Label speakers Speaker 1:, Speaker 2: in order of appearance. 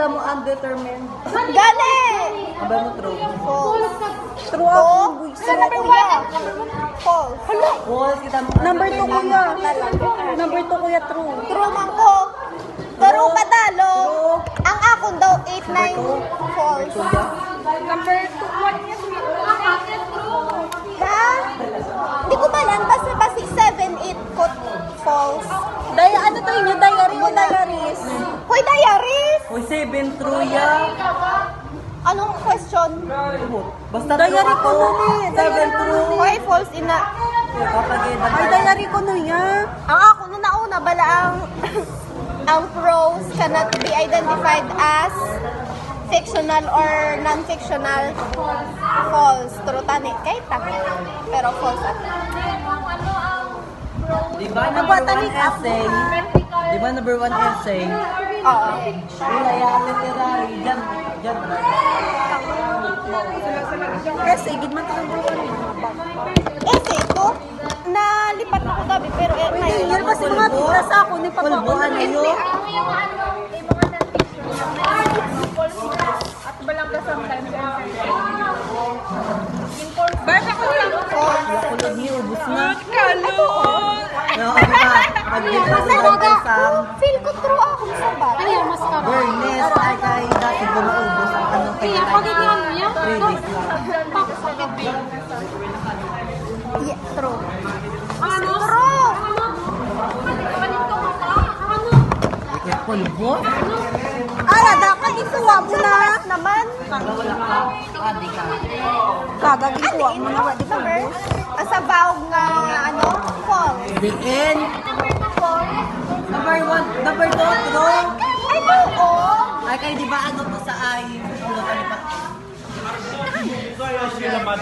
Speaker 1: kita mo undetermined.
Speaker 2: Gali!
Speaker 1: Aba mo true.
Speaker 2: False.
Speaker 1: True ako.
Speaker 2: Sa number 1. False.
Speaker 1: False, kita mo.
Speaker 3: Number 2 kuya. Number 2 kuya, true.
Speaker 2: True man ko. Pero padalo. Ang akong daw 8-9 false.
Speaker 3: Number 2, 1 yes.
Speaker 2: Ha? Hindi ko balan. Basta 6-7-8 ko false.
Speaker 3: Ano to inyo? Diary o diaries?
Speaker 2: Hoy, diaries!
Speaker 1: Uy, 7 true ya.
Speaker 2: Anong question?
Speaker 1: Basta
Speaker 3: Diary ko
Speaker 1: ako.
Speaker 3: nun eh.
Speaker 1: 7 true.
Speaker 2: Hoy, false ina.
Speaker 1: Kapag
Speaker 3: Ay, diary ko nun yan.
Speaker 2: Ang ako nung nauna bala ang ang prose cannot be identified as fictional or non-fictional. False. True tani. Kahit tani. Pero false at.
Speaker 1: Di ba number 1 essay? Di ba number 1 essay?
Speaker 2: Oo.
Speaker 1: Wala yan, literary. Diyan.
Speaker 3: Essay, gid man to number 1.
Speaker 2: Essay ko, nalipat ako gabi pero
Speaker 3: Hindi, yun kasi mga tita sa ako, ni
Speaker 1: Pulbo,
Speaker 3: pagpapon.
Speaker 1: ano yun?
Speaker 3: Basta ko lang.
Speaker 1: Nakulog niyo, ubus na.
Speaker 2: Ito ko.
Speaker 1: No, pag-ibig
Speaker 2: Talaga,
Speaker 1: sang
Speaker 2: feel ko true ako sa bat.
Speaker 3: Mas ka.
Speaker 1: Bernes ay kay dati ko maubos ang anong
Speaker 3: Kaya pag ano yan?
Speaker 1: 3 days lang.
Speaker 2: Yeah, true.
Speaker 3: Ano?
Speaker 2: True.
Speaker 1: Kaya pulbo?
Speaker 3: Ala, dapat isuwa mo na.
Speaker 2: Naman.
Speaker 1: Wala ka. Adi ka.
Speaker 3: Kagagikuha mo na. Di ba?
Speaker 2: Number? Sa bawag nga, ano, false.
Speaker 1: The end. Number 1, number 2, true.
Speaker 2: Ay, oo.
Speaker 1: Ay, kay di ba ano to sa ay? Ano ka